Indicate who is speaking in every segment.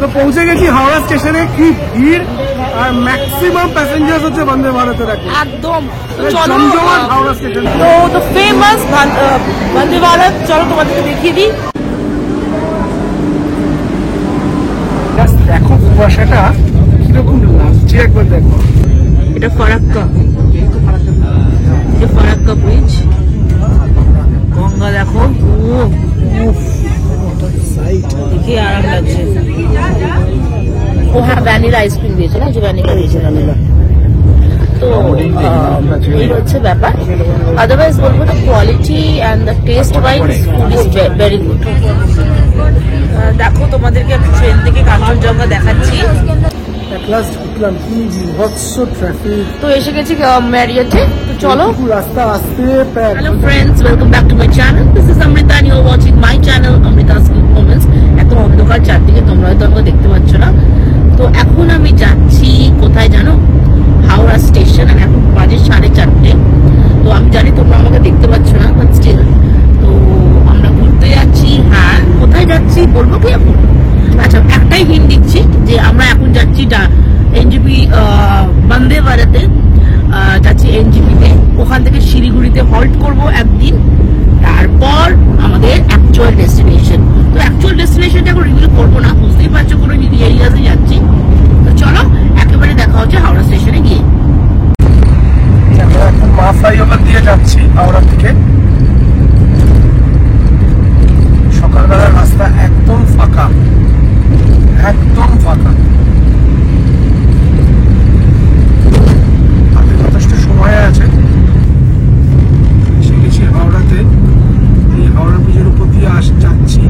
Speaker 1: তো পৌঁছে গেছি হাওড়া স্টেশনে। কি ভিড়, আর ম্যাক্সিমাম প্যাসেঞ্জার হচ্ছে বন্দে ভারতের
Speaker 2: একদম
Speaker 1: জমজমাট হাওড়া স্টেশন।
Speaker 2: তো দ্য ফেমাস বন্দে ভারত, চলো তোমাদেরকে দেখিয়ে দিই।
Speaker 1: দেখো কুয়াশাটা কিরকম লাগছে, একবার দেখো।
Speaker 2: এটা ফারাক্কা, ফারাক্কা ব্রিজ। গঙ্গা দেখো, দেখে আরাম লাগছে। ও হ্যাঁ, ভ্যানিলা আইসক্রিম দিয়েছে না, যে ভ্যানিলা দিয়েছে ভ্যানিলা। তো এই হচ্ছে ব্যাপার। আদারওয়াইজ বলবো the quality and the taste wise food is very good. দেখো তোমাদেরকে আমি ট্রেন থেকে কাঞ্চনজঙ্ঘা দেখাচ্ছি। তো এসে গেছি ম্যারিয়টে। তো চলো,
Speaker 1: রাস্তা আসতে।
Speaker 2: Hello friends, welcome back to my channel. This is Amrita and you are watching my channel Amrita's cook moments. এত অন্ধকার চারদিকে, তোমরা হয়তো আমাকে দেখতে পাচ্ছ না। তো এখন আমি যাচ্ছি কোথায় জানো? হাওড়া স্টেশন। এখন বাজে 4:30। তো আমি জানি তোমরা আমাকে দেখতে পাচ্ছ না, বাট স্টিল তো আমরা ঘুরতে যাচ্ছি। হ্যাঁ, কোথায় যাচ্ছি বলবো কি এখন? আচ্ছা, একটাই হিন্ট দিচ্ছি যে আমরা এখন যাচ্ছি এনজিপি বন্দে ভারতে যাচ্ছি এনজিপিতে। ওখান থেকে শিলিগুড়িতে হল্ট করব একদিন, তারপর আমাদের অ্যাকচুয়াল ডেস্টিনেশন। তো অ্যাকচুয়াল ডেস্টিনেশনটা এখন রিভিল করবো না, বুঝতেই পারছো, কোনো হিলি এরিয়াতে যাচ্ছি। তো চলো একেবারে দেখা হচ্ছে হাওড়া স্টেশনে গিয়ে।
Speaker 1: এখন মা ফ্লাইওভার দিয়ে যাচ্ছি হাওড়া থেকে। সকালবেলার রাস্তা একদম ফাঁকা, একদম ফাঁকা। হাতে যথেষ্ট সময় আছে। এসে গেছি হাওড়াতে। এই হাওড়া ব্রিজের উপর দিয়ে যাচ্ছি।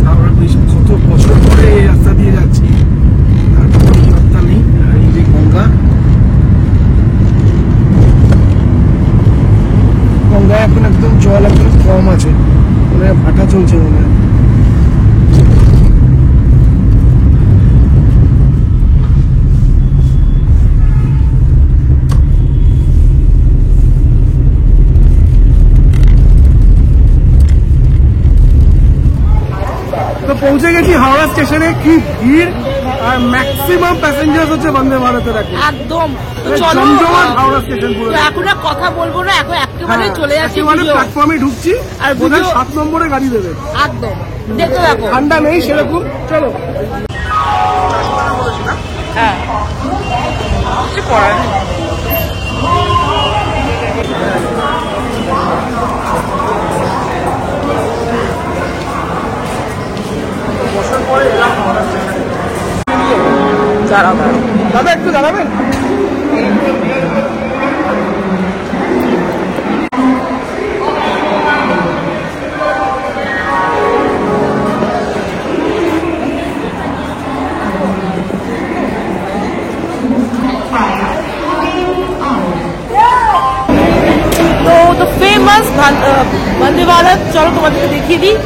Speaker 1: হাওড়া ব্রিজ কত বছর পরে এই রাস্তা দিয়ে যাচ্ছি, আর কোনো রাস্তা নেই। আর এই যে গঙ্গা, গঙ্গায় এখন একদম জল একদম কম আছে, মানে ভাটা চলছে মনে হয়। তো পৌঁছে গেছি হাওড়া স্টেশনে। কি ভিড়, আর ম্যাক্সিমাম প্যাসেঞ্জার হচ্ছে বন্দে ভারতের
Speaker 2: একদম
Speaker 1: জমজমাট হাওড়া স্টেশন পুরো।
Speaker 2: এখন আর কথা বলবো না, এখন একেবারে চলে যাচ্ছি,
Speaker 1: প্ল্যাটফর্মে ঢুকছি। আর বোধহয় 7 নম্বরে গাড়ি দেবে।
Speaker 2: একদম দেখতে দেখো,
Speaker 1: ঠান্ডা নেই সেরকম। চলো।
Speaker 2: হ্যাঁ কিছু করার নেই।
Speaker 1: দাদা একটু দাঁড়াবেন?
Speaker 2: তো দ্য ফেমাস বন্দে ভারত, চলো তোমাদেরকে দেখিয়ে দিই।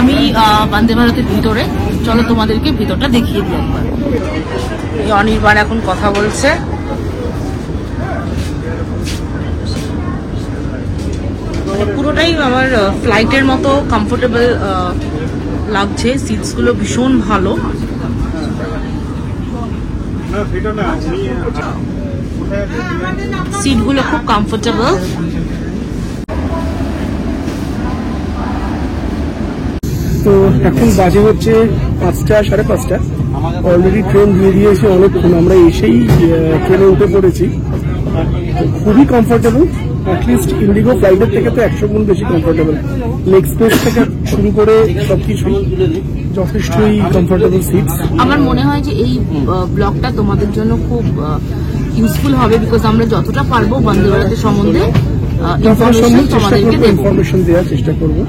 Speaker 2: আমি বন্দে ভারতের ভিতরে, চলো তোমাদেরকে ভিতরটা দেখিয়ে দিই একবার। অনির্বাণ এখন কথা বলছে। পুরোটাই আমার ফ্লাইটের মতো কমফোর্টেবল লাগছে। সিটস গুলো ভীষণ ভালো। সিট গুলো খুব কমফোর্টেবল।
Speaker 1: তো এখন বাজে হচ্ছে 5টা, 5:30। অলরেডি ট্রেন দিয়ে দিয়েছে অনেকক্ষণ। আমরা এসেই ট্রেনে উঠে পড়েছি। খুবই কমফোর্টেবল, অ্যাটলিস্ট ইন্ডিগো ফ্লাইটের থেকে তো 100 গুণ বেশি কমফোর্টেবল। লেগ স্পেস থেকে শুরু করে সবকিছুই যথেষ্টই কমফোর্টেবল সিটস।
Speaker 2: আমার মনে হয় যে এই ব্লগটা তোমাদের জন্য খুব ইউজফুল হবে, বিকজ আমরা যতটা পারবো বন্দে ভারতের সম্বন্ধে
Speaker 1: ইনফরমেশন দেওয়ার চেষ্টা করবো।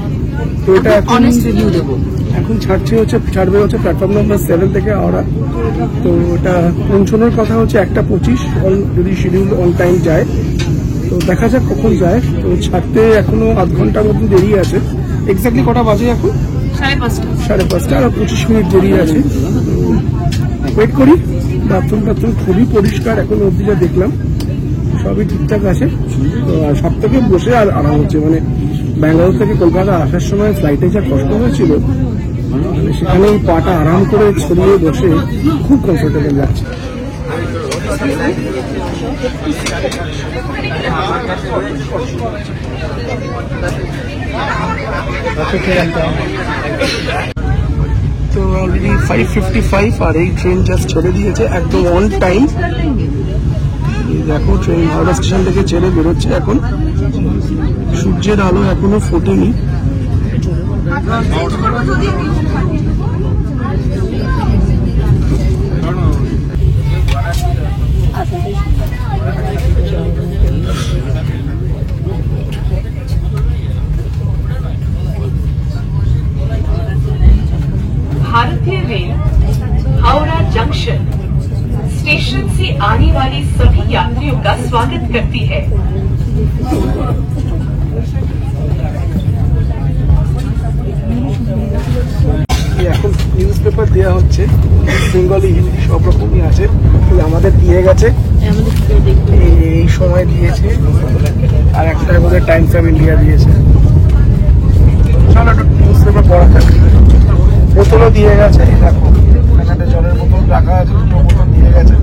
Speaker 1: তো এটা
Speaker 2: অনেস্ট রিভিউ দেবো।
Speaker 1: এখন ছাড়বে হচ্ছে প্ল্যাটফর্ম নাম্বার 7 থেকে হাওড়া। তো এটা পৌঁছানোর কথা হচ্ছে 1:25, যদি শিডিউল অন টাইম যায়। তো দেখা যাক কখন যায়। তো ছাড়তে এখনো আধ ঘন্টার মতো দেরি আছে। এক্স্যাক্টলি কটা বাজে এখন?
Speaker 2: 5:30
Speaker 1: আর 25 মিনিট দেরি আছে। ওয়েট করি। বাথরুম খুবই পরিষ্কার, এখন অব্দি যা দেখলাম সবই ঠিকঠাক আছে। তো সব থেকে বসে আর আরাম হচ্ছে, মানে ব্যাঙ্গালোর থেকে কলকাতা আসার সময় ফ্লাইটে যা কষ্ট হয়েছিল, সেখানে এই পাটা আরাম করে ছড়িয়ে বসে খুব কমফোর্টেবল লাগছে। তো অলরেডি 5:55 আর এই ট্রেন জাস্ট ছেড়ে দিয়েছে একদম অন টাইম। দেখো ট্রেন হাওড়া স্টেশন থেকে ছেড়ে বেরোচ্ছে এখন। সূর্যের আলো এখনো ফোটেনি।
Speaker 3: भारतीय रेल हावड़ा जंक्शन स्टेशन से आने वाले सभी यात्रियों का स्वागत करती है।
Speaker 1: এখন নিউজ পেপার দেওয়া হচ্ছে, বেঙ্গলি হিন্দি সব রকমই আছে। আমাদের দিয়ে গেছে, এই সময় দিয়েছে, আর একটার মধ্যে টাইমস অফ ইন্ডিয়া দিয়েছে। চলো একটু নিউজ পেপার পড়া থাকবে। বোতলও দিয়ে গেছে, দেখো এখানে জলের বোতল রাখা আছে, দুটো বোতল দিয়ে গেছে,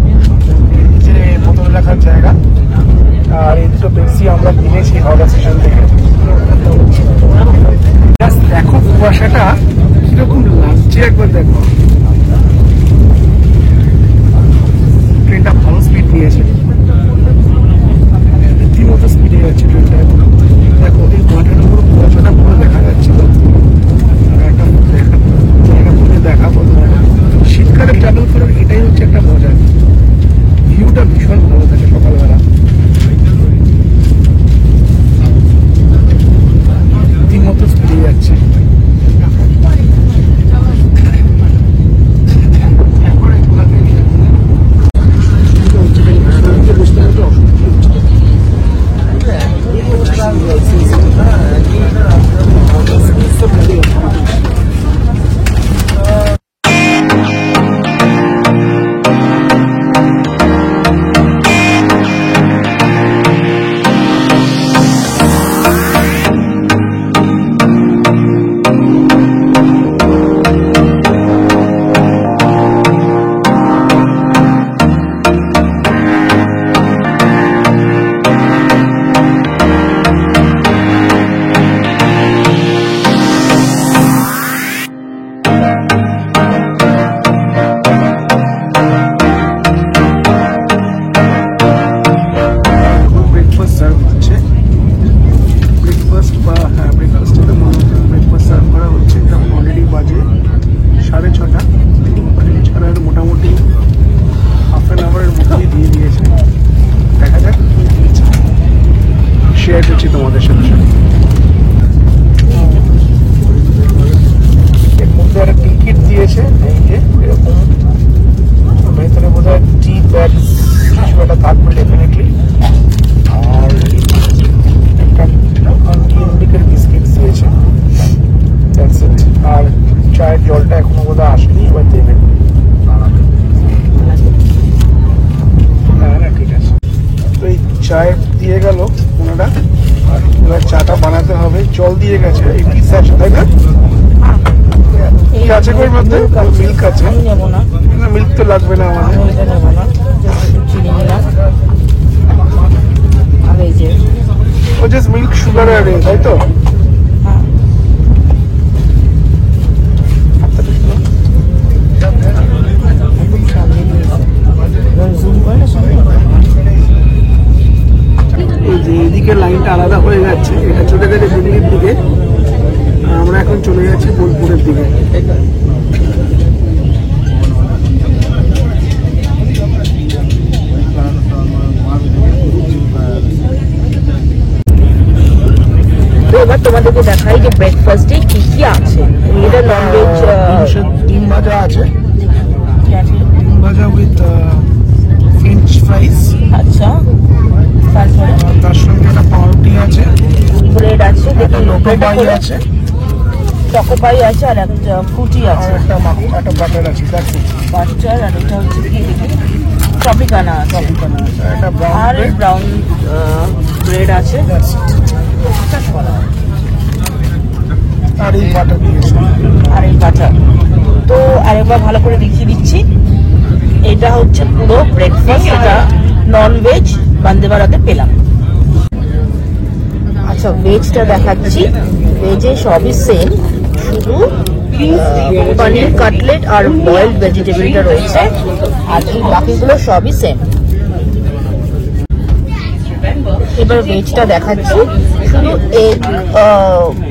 Speaker 1: নিচে বোতল রাখার জায়গা। আর এই দুটো পেপসি আমরা কিনেছি হাওড়া স্টেশন থেকে। দেখো কুয়াশাটা কিরকম লাগছে একবার দেখো। ট্রেনটা ভালো স্পিড নিয়েছে, রীতিমতো স্পিডে যাচ্ছে ট্রেনটা। দেখো এই মাঠের উপর কুয়াশাটা পুরো দেখা যাচ্ছিল। একটা জায়গা থেকে দেখাবো তোমাকে। শীতকালে ট্রাভেল করার এটাই হচ্ছে একটা মজা, ভিউটা ভীষণ ভালো থাকে সকালবেলা। রীতিমতো স্পিডে যাচ্ছে। তোমাদের সাথে এর মধ্যে একটা টিকিট দিয়েছে, এই যে এরকম ভেতরে বোধ হয় টি ব্যাগ কিছু একটা থাকবে ডেফিনেটলি। আর একটা ইন্ডিকের বিস্কিট দিয়েছে, আর চায়ের জলটা এখনো বোধ হয় আসেনি, এবার দেবে। হ্যাঁ ঠিক আছে। তো এই চায় দিয়ে গেল ওনারা, এবার চাটা বানাতে হবে। জল দিয়ে গেছে এই পিৎজা, তাই না? কি আছে ওর মধ্যে? মিল্ক আছে। না মিল্ক তো লাগবে না আমাদের। ও জাস্ট মিল্ক সুগার আর তাই তো? এদিকে লাইনটা আলাদা হয়ে যাচ্ছে, এটা চলে গেছে দিল্লির দিকে, আমরা এখন চলে যাচ্ছি বোলপুরের দিকে।
Speaker 2: এবার তোমাদেরকে দেখাই যে ব্রেকফাস্টে কি কি আছে। এটা ননভেজ
Speaker 1: ডিম ভাজা আছে, ডিম ভাজা উইথ ফ্রেঞ্চ ফ্রাইস।
Speaker 2: আচ্ছা,
Speaker 1: তার সঙ্গে একটা পাউরুটি আছে,
Speaker 2: ব্রেড আছে,
Speaker 1: লোটো বাই আছে,
Speaker 2: চকোপাই আছে আর একটা ফ্রুটি আছে,
Speaker 1: একটা বাটার আছে,
Speaker 2: বাটার, আর এটা হচ্ছে কি ট্রপিকানা আছে,
Speaker 1: একটা
Speaker 2: আর ব্রাউন ব্রেড আছে,
Speaker 1: আর এই বাটার দিয়েছে।
Speaker 2: আর এই বাটার। তো আরেকবার ভালো করে দেখিয়ে দিচ্ছি, এটা হচ্ছে পুরো ব্রেকফাস্ট, এটা নন ভেজ বন্দে ভারতে পেলাম। আচ্ছা ভেজটা দেখাচ্ছি, ভেজে সবই সেম, শুধু পনির কাটলেট আর বয়েলড ভেজিটেবলটা রয়েছে, আর এই বাকিগুলো সবই সেম। এবার ভেজটা দেখাচ্ছি, শুধু এগ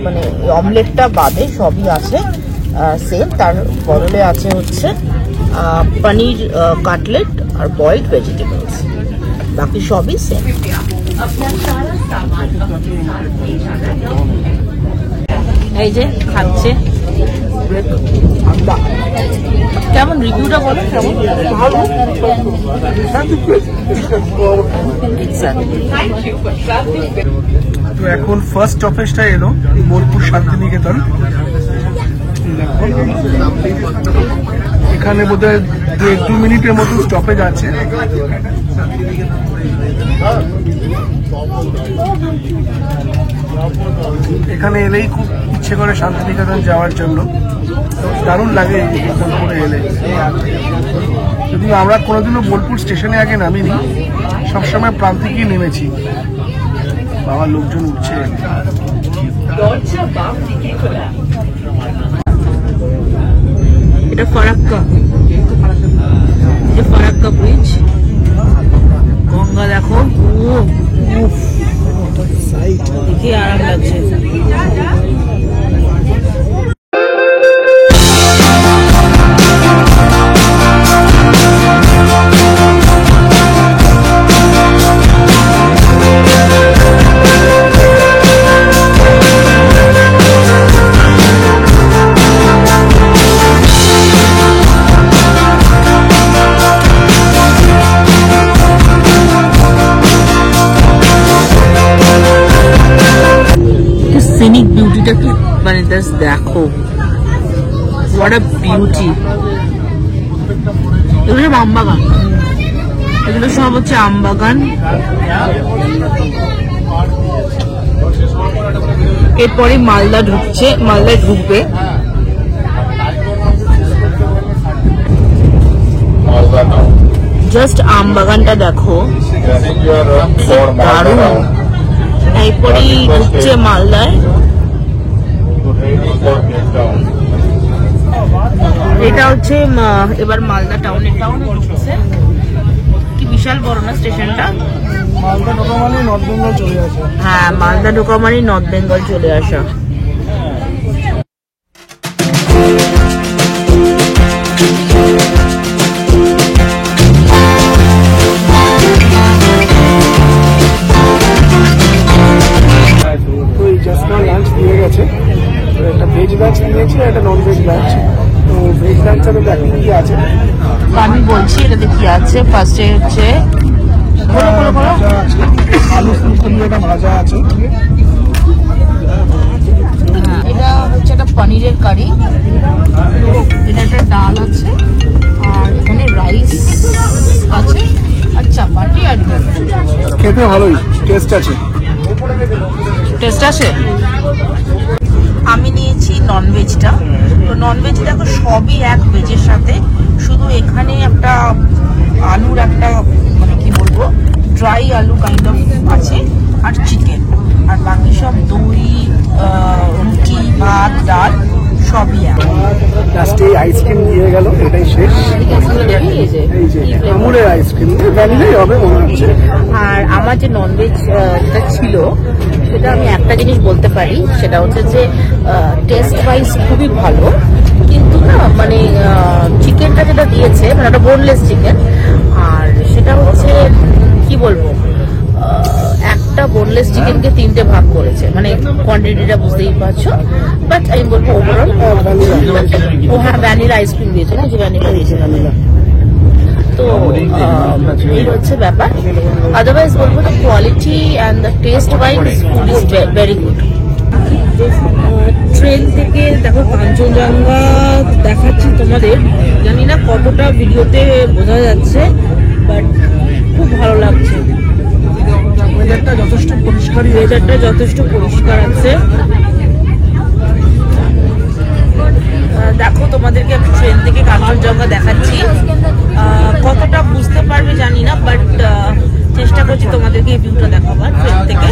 Speaker 2: মানে অমলেটটা বাদে সবই আছে সেম, তার বদলে আছে হচ্ছে পনির কাটলেট আর বয়েলড ভেজিটেবলস, বাকি সবই সেম। এই যে খাচ্ছে, কেমন রিভিউটা বলো, কেমন? ভালো।
Speaker 1: তো এখন ফার্স্ট স্টপেজটা এলো বোলপুর শান্তিনিকেতন। এখানে বোধহয় 1-2 মিনিটের মতো স্টপেজ আছে। এখানে এলেই খুব ইচ্ছে করে শান্তিনিকেতন যাওয়ার জন্য, দারুণ লাগে বোলপুরে এলে। যদি আমরা কোনোদিনও বোলপুর স্টেশনে আগে নামিনি, সবসময় প্রান্তিকই নেমেছি। বাবার লোকজন উঠছে।
Speaker 2: এটা ফারাক্কা, এটা ফারাক্কা ব্রিজ, গঙ্গা দেখো, দেখে আরাম লাগছে। সিনিক বিউটিটা কি, মানে দেখো, হোয়াট আ বিউটি। এগুলো সব আম বাগান, এগুলো সব হচ্ছে আম বাগান। এরপরে মালদা ঢুকছে, মালদায় ঢুকবে। জাস্ট আম বাগানটা দেখো, দারুণ। এরপরেই ঢুকছে মালদায়। এটা হচ্ছে এবার মালদা টাউনে ঢুকছে। কি বিশাল বড় না স্টেশনটা।
Speaker 1: মালদা ঢোকা মানে নর্থ বেঙ্গল চলে আসে।
Speaker 2: হ্যাঁ, মালদা ঢোকা মানে নর্থ বেঙ্গল চলে আসা।
Speaker 1: লাঞ্চ দিয়ে গেছে, একটা ভেজ লাঞ্চ দিয়েছে, একটা নন ভেজ লাঞ্চ। তো ভেজ লাঞ্চটা দেখো কি আছে,
Speaker 2: আমি বলছি এটাতে কি আছে। ফার্স্টে হচ্ছে
Speaker 1: আলু ফুলকপি ভাজা আছে,
Speaker 2: এটা হচ্ছে একটা পনিরের কারি, এটা একটা ডাল আছে, আর এখানে রাইস আছে, আর চাপাটি, আর
Speaker 1: খেতে ভালোই টেস্ট আছে।
Speaker 2: টেস্ট আছে। আমি নিয়েছি ননভেজটা। তো ননভেজ দেখো সবই এক ভেজের সাথে, শুধু এখানে একটা আলুর একটা মানে কি বলবো ড্রাই আলু কাইন্ড অফ আছে, আর চিকেন, আর বাকি সব দই, রুটি, ভাত, ডাল সবই এক।
Speaker 1: লাস্টে আইসক্রিম দিয়ে গেল, এটাই শেষ। এই যে আমুলের আইসক্রিম, ভ্যানিলাই হবে মনে হচ্ছে।
Speaker 2: আর আমার যে ননভেজ যেটা ছিল, সেটা আমি একটা জিনিস বলতে পারি, সেটা হচ্ছে যে টেস্ট ওয়াইজ খুবই ভালো, কিন্তু না মানে চিকেনটা যেটা দিয়েছে, মানে একটা বোনলেস চিকেন, আর সেটা হচ্ছে কি বলবো, একটা বোনলেস চিকেনকে 3টে ভাগ করেছে, মানে কোয়ান্টিটিটা বুঝতেই পারছো। বাট আমি বলবো ওভারঅল, ও হ্যাঁ ভ্যানিলা আইসক্রিম দিয়েছে না, যে ভ্যানিলা দিয়েছে ভ্যানিলা। তো এই হচ্ছে ব্যাপার। আদারওয়াইজ বলবো the quality and the taste wise food is very good. Train থেকে দেখো কাঞ্চনজঙ্ঘা দেখাচ্ছি তোমাদের, জানি না কতটা ভিডিওতে বোঝা যাচ্ছে, বাট খুব ভালো লাগছে।
Speaker 1: ওয়েদারটা যথেষ্ট পরিষ্কারই,
Speaker 2: ওয়েদারটা যথেষ্ট পরিষ্কার আছে। দেখো তোমাদেরকে আমি ট্রেন থেকে কাঞ্চনজঙ্ঘা দেখাচ্ছি, কতটা বুঝতে পারবে জানি না, বাট চেষ্টা করছি তোমাদেরকে এই ভিউটা দেখাবার ট্রেন থেকে।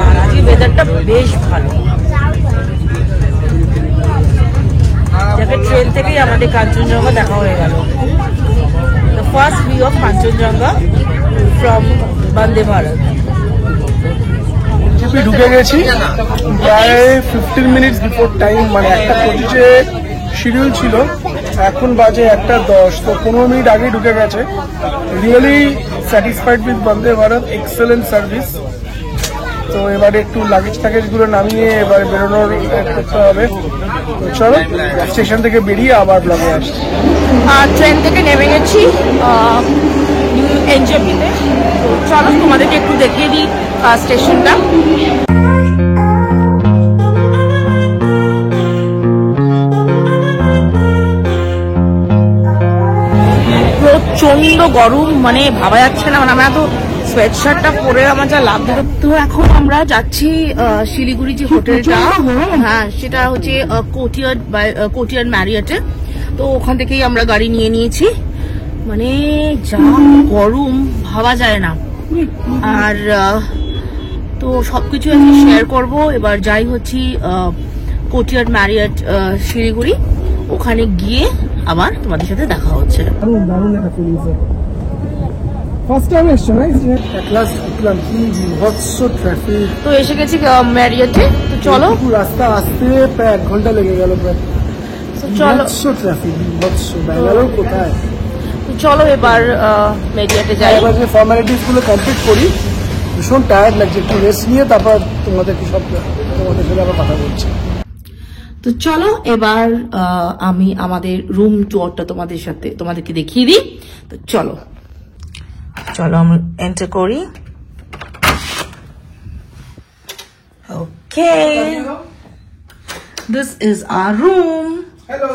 Speaker 2: আর আজকে ওয়েদারটা বেশ ভালো, যাকে ট্রেন থেকেই আমাদের কাঞ্চনজঙ্ঘা দেখা হয়ে গেল। The first view of Kanchenjunga from Vande Bharat.
Speaker 1: ঢুকে গেছি প্রায় 15 মিনিটস বিফোর টাইম, মানে 1:25 শিডিউল ছিল, এখন বাজে 1:10, তো 15 মিনিট আগে ঢুকে গেছে। Really satisfied with Vande Bharat, excellent service. তো এবারে একটু লাগেজ গুলো নামিয়ে এবার বেরোনোর করতে হবে। তো চলো স্টেশন থেকে বেরিয়ে আবার ব্লগে আসছি।
Speaker 2: ট্রেন থেকে নেমে গেছি এনজেপিতে। তো চলো তোমাদেরকে একটু দেখিয়ে দিই স্টেশনটা। প্রচন্ড গরম, মানে ভাবা যাচ্ছে না, মানে আমার এত সোয়েট শার্টটা পরে আমার যা লাগবে। তো এখন আমরা যাচ্ছি শিলিগুড়ি যে হোটেলটা, হ্যাঁ সেটা হচ্ছে কোটিয়ার্ড ম্যারিয়টে। তো ওখান থেকেই আমরা গাড়ি নিয়ে নিয়েছি, মানে যা গরম ভাবা যায় না। আর তো সবকিছু আমি শেয়ার করব। এবার যাই হচ্ছি কোটিয়ার্ড ম্যারিয়ট শিলিগুড়ি, ওখানে গিয়ে আবার তোমাদের সাথে দেখা হচ্ছে।
Speaker 1: দারুণ একটা ফিলিংস। ফার্স্ট টাইম এসছো না? ক্লাস উঠলাম, কি বিভৎস ট্রাফিক।
Speaker 2: তো এসে গেছি ম্যারিয়টে। তো চলো,
Speaker 1: রাস্তা আসতে প্রায় 1 ঘন্টা লেগে গেল প্রায়।
Speaker 2: চলো
Speaker 1: ট্রাফিক বিভৎস। ব্যাঙ্গালোর কোথায়?
Speaker 2: তো চলো এবার ম্যারিয়টে যাই।
Speaker 1: এবার যে ফর্মালিটিস গুলো কমপ্লিট করি, ভীষণ টায়ার্ড লাগছে, একটু রেস্ট নিয়ে তারপর তোমাদের সাথে আবার কথা বলছি।
Speaker 2: তো চলো এবার আমি আমাদের রুম টুয়ারটা তোমাদেরকে দেখিয়ে দিই। তো চলো আমরা এন্টার করি। Okay, this is our room.
Speaker 1: Hello,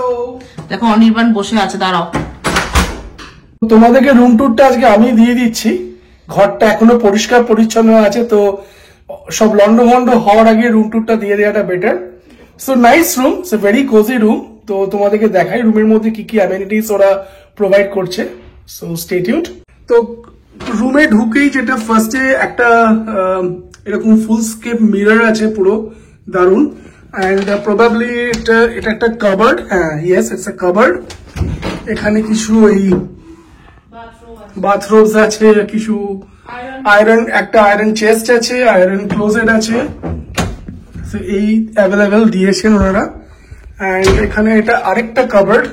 Speaker 2: দেখো অনির্বাণ বসে আছে, দাঁড়াও।
Speaker 1: তোমাদেরকে রুম ট্যুরটা আজকে আমি দিয়ে দিচ্ছি। ঘরটা এখনো পরিষ্কার পরিচ্ছন্ন আছে, তো সব লন্ডভন্ড হওয়ার আগে রুম ট্যুরটা দিয়ে দেওয়াটা better. So nice room, so very cosy room. তো তোমাদেরকে দেখাই রুমের মধ্যে কি কি অ্যামেনিটিস ওরা প্রোভাইড করছে। So stay tuned. তো রুমে ঢুকেই যেটা ফার্স্টে একটা এরকম ফুল স্কেপ মিরর আছে, পুরো দারুন। অ্যান্ড প্রবাবলি এটা একটা কাবার্ড। হ্যাঁ, ইয়েস, ইটস এ কাবার্ড। এখানে কিছু ওই বাথরুমস আছে, কিছু একটা আয়রন চেস্ট আছে, আয়রন ক্লোজেট আছে, এই অ্যাভেলেবেল দিয়েছেন ওনারা। অ্যান্ড এখানে এটা আরেকটা কাবার্ড,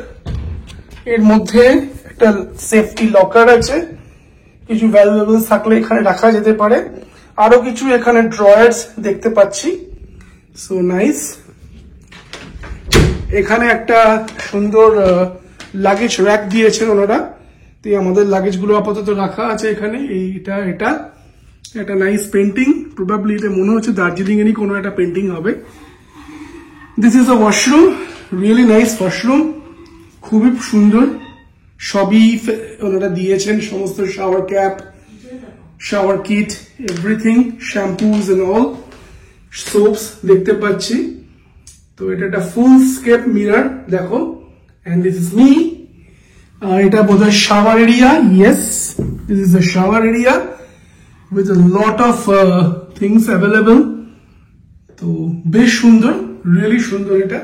Speaker 1: এর মধ্যে একটা সেফটি লকার আছে, কিছু ভ্যালুয়েবলস থাকলে এখানে রাখা যেতে পারে। আরো কিছু এখানে ড্রয়ার্স দেখতে পাচ্ছি। So nice. এখানে একটা সুন্দর লাগেজ র্যাক দিয়েছেন ওনারা। তো আমাদের লাগেজ গুলো আপাতত রাখা আছে এখানে। এটা একটা নাইস পেন্টিং, প্রবাবলি এটা মনে হচ্ছে দার্জিলিং এরই কোনো একটা পেন্টিং হবে। This is a washroom, really nice washroom, খুবই সুন্দর। সবই ওনারা দিয়েছেন, সমস্ত shower cap, shower kit, everything, shampoos and all, soaps দেখতে পাচ্ছি। তো এটা একটা ফুল স্কেপ মিরর, দেখো। And this is me. এটা বোধহয় shower area. Yes, this is a shower area with a lot of things available. তো বেশ সুন্দর, রিয়েলি সুন্দর এটা।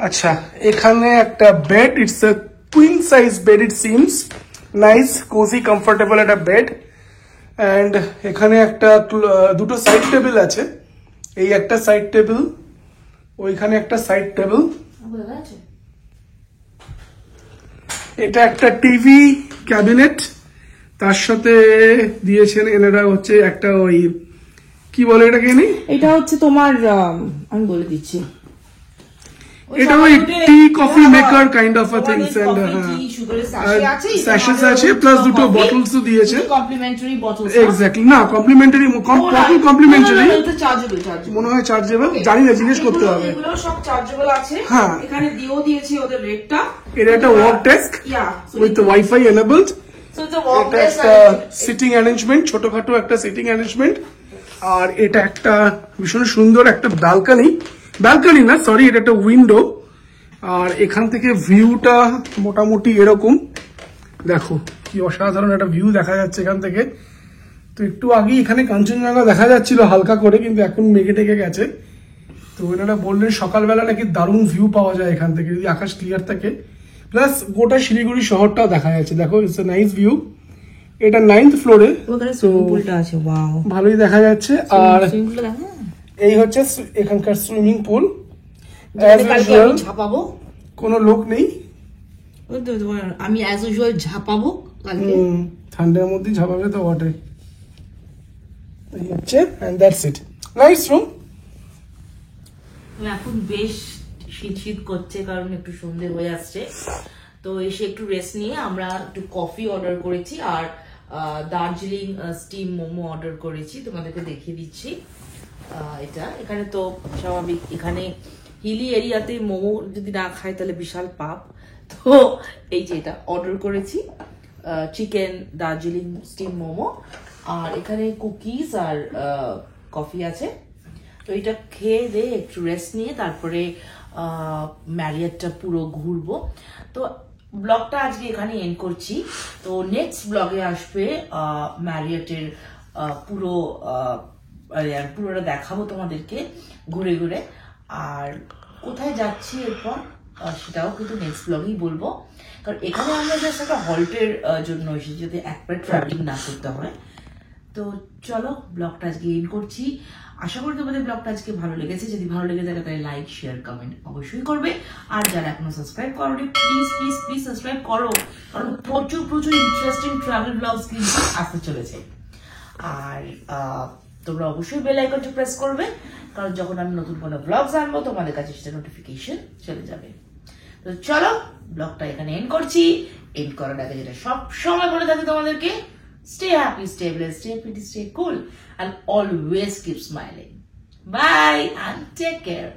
Speaker 1: আচ্ছা, এখানে একটা bed, it's a queen size bed, it seems nice, cosy, comfortable একটা বেড। অ্যান্ড এখানে একটা দুটো সাইড টেবিল আছে, এই একটা সাইড টেবিল, ওইখানে একটা সাইড টেবিল। এটা একটা টিভি ক্যাবিনেট, তার সাথে দিয়েছেন এনারা হচ্ছে একটা ওই কি বলে এটাকে, এটা হচ্ছে
Speaker 2: তোমার আমি বলে দিচ্ছি,
Speaker 1: এটা ওই tea coffee maker kind of a things and স্যাশেস আছে প্লাস দুটো বটলস দিয়েছে
Speaker 2: কমপ্লিমেন্টারি বটলস
Speaker 1: এক্স্যাক্টলি না কমপ্লিমেন্টারি বটল কমপ্লিমেন্টারি
Speaker 2: চার্জেবল
Speaker 1: মনে হয় চার্জেবল জানি না জিজ্ঞেস করতে হবে
Speaker 2: এগুলো সব চার্জেবল আছে
Speaker 1: হ্যাঁ।
Speaker 2: এখানে দিয়েও দিয়েছি ওদের রেটটা
Speaker 1: এটা একটা work desk with wifi enabled
Speaker 2: so it's a work
Speaker 1: এটা একটা সিটিং অ্যারেঞ্জমেন্ট ছোটখাটো একটা সিটিং অ্যারেঞ্জমেন্ট আর এটা একটা ভীষণ সুন্দর একটা ব্যালকনি না সরি এটা একটা উইন্ডো আর এখান থেকে ভিউটা মোটামুটি এরকম দেখো কি অসাধারণ একটা ভিউ দেখা যাচ্ছে এখান থেকে তো একটু আগে এখানে কাঞ্চনজঙ্ঘা দেখা যাচ্ছিল হালকা করে কিন্তু এখন মেঘে টেকে গেছে তো এনারা বললেন সকালবেলা নাকি দারুণ ভিউ পাওয়া যায় এখান থেকে যদি আকাশ ক্লিয়ার থাকে প্লাস গোটা শিলিগুড়ি শহরটাও দেখা যাচ্ছে দেখো ইটস এ নাইস ভিউ এটা 9th ফ্লোরে
Speaker 2: আছে ওয়াও
Speaker 1: ভালোই দেখা যাচ্ছে আর এই হচ্ছে এখানকার সুইমিং পুল
Speaker 2: ঝাপাবো
Speaker 1: কোনো লোক নেই
Speaker 2: আমি অ্যাজ ইউজুয়াল ঝাপাবো কালকে
Speaker 1: ঠান্ডার মধ্যে ঝাপাবে তো বটে এই হচ্ছে and that's it nice room
Speaker 2: এখন বেশ শীত করছে কারণ একটু সন্ধ্যে হয়ে আসছে তো এসে একটু রেস্ট নিয়ে আমরা একটু কফি অর্ডার করেছি আর দার্জিলিং স্টিম মোমো অর্ডার করেছি তোমাদেরকে দেখিয়ে দিচ্ছি এটা এখানে তো স্বাভাবিক এখানে হিলি এরিয়াতে মোমো যদি না খায় তাহলে বিশাল পাপ তো এই যে এটা অর্ডার করেছি চিকেন দার্জিলিং স্টিম মোমো আর এখানে কুকিজ আর কফি আছে তো এটা খেয়ে দিয়ে একটু রেস্ট নিয়ে তারপরে ম্যারিয়েটটা পুরো ঘুরবো তো ব্লগটা আজকে এখানে এন্ড করছি তো নেক্সট ব্লগে আসবে ম্যারিয়েটের পুরোটা দেখাবো তোমাদেরকে ঘুরে ঘুরে আর কোথায় যাচ্ছি এরপর সেটাও কিন্তু নেক্সট ব্লগেই বলবো কারণ এখানে আমরা জাস্ট একটা হল্টের জন্য এসেছি যাতে একবার ট্রাভেলিং না করতে হয় তো চলো ব্লগটা আজকে এন্ড করছি আশা করি তোমাদের ব্লগটা আজকে ভালো লেগেছে যদি ভালো লেগে থাকে তাহলে লাইক শেয়ার কমেন্ট অবশ্যই করবে আর যারা এখনো সাবস্ক্রাইব করোনি প্লিজ সাবস্ক্রাইব করো কারণ প্রচুর ইন্টারেস্টিং ট্রাভেল ব্লগস কিন্তু আসতে চলেছে আর তোমরা অবশ্যই বেল আইকনটা প্রেস করবে কারণ যখন আমি নতুন কোনো ব্লগস আনবো তোমাদের কাছে সেটা নোটিফিকেশন চলে যাবে তো চলো ব্লগটা এখানে এন্ড করছি এন্ড করার আগে যেটা সব সময় বলে থাকি তোমাদেরকে stay happy, stay blessed, stay pretty, stay cool, and always keep smiling. Bye and take care.